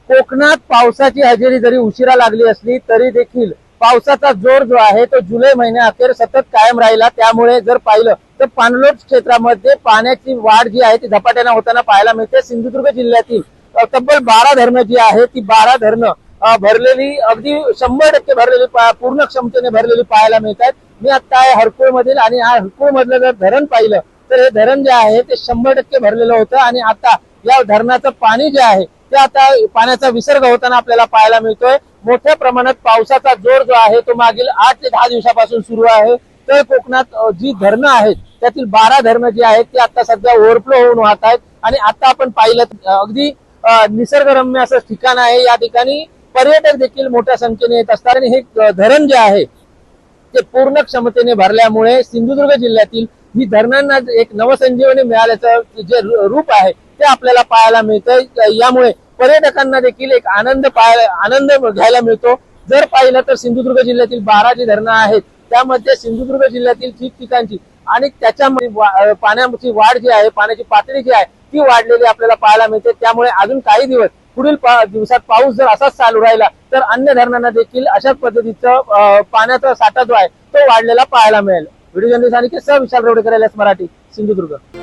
कोकणात पावसाची हजेरी जरी उशिरा लागली असली तरी देखील पावसाचा जोर जो आहे तो जुलै महिन्याअखेर सतत कायम राहिला। त्यामुळे जर पाहिलं तर पाणलोट क्षेत्रामध्ये पाण्याची वाढ जी आहे ती झपाट्याने होताना पाहायला मिळते। सिंधुदुर्ग जिल्ह्यातील तब्बल 12 धरणं जी आहे ती 12 धरणं भरलेली, अगदी 100% भरलेली, पूर्ण क्षमतेने भरलेली पाहायला मिळतात। मी आता आहे हरकुळ मधील आणि हरकुळ मधलं जर धरण पाहिलं तर हे धरण जे आहे ते 100% भरलेलं होतं आणि आता या धरणाचं पाणी जे आहे ते आता पाण्याचा विसर्ग होताना आपल्याला पाहायला मिळतोय। मोठ्या प्रमाणात पावसाचा जोर जो आहे तो मागील 8 ते 10 दिवसापासून सुरू आहे। तर कोकणात जी धरणं आहेत त्यातील 12 धरणं जी आहेत ती आता सध्या ओव्हरफ्लो होऊन वाहत आहेत आणि आता आपण पाहिलं अगदी निसर्गरम्य असं ठिकाण आहे। या ठिकाणी पर्यटक देखील मोठ्या संख्येने येत असतात आणि हे धरण जे आहे ते पूर्ण क्षमतेने भरल्यामुळे सिंधुदुर्ग जिल्ह्यातील ही धरणांना एक नवसंजीवनी मिळाल्याचं जे रूप आहे ते आपल्याला पाहायला मिळतंय। यामुळे पर्यटकांना देखील एक आनंद घ्यायला मिळतो। जर पाहिलं तर सिंधुदुर्ग जिल्ह्यातील 12 जी धरणं आहेत त्यामध्ये सिंधुदुर्ग जिल्ह्यातील ठिकठिकाणची आणि त्याच्यामध्ये पाण्याची वाढ जी आहे, पाण्याची पातळी जी आहे ती वाढलेली आपल्याला पाहायला मिळते। त्यामुळे अजून काही दिवस पुढील दिवसात पाऊस जर असाच चालू राहिला तर अन्य धरणांना देखील अशाच पद्धतीचं पाण्याचा साठा जो आहे तो वाढलेला पाहायला मिळेल। व्हिडिओ जर्नलिस्ट आणि विशाल रोडेकर, LS मराठी, सिंधुदुर्ग।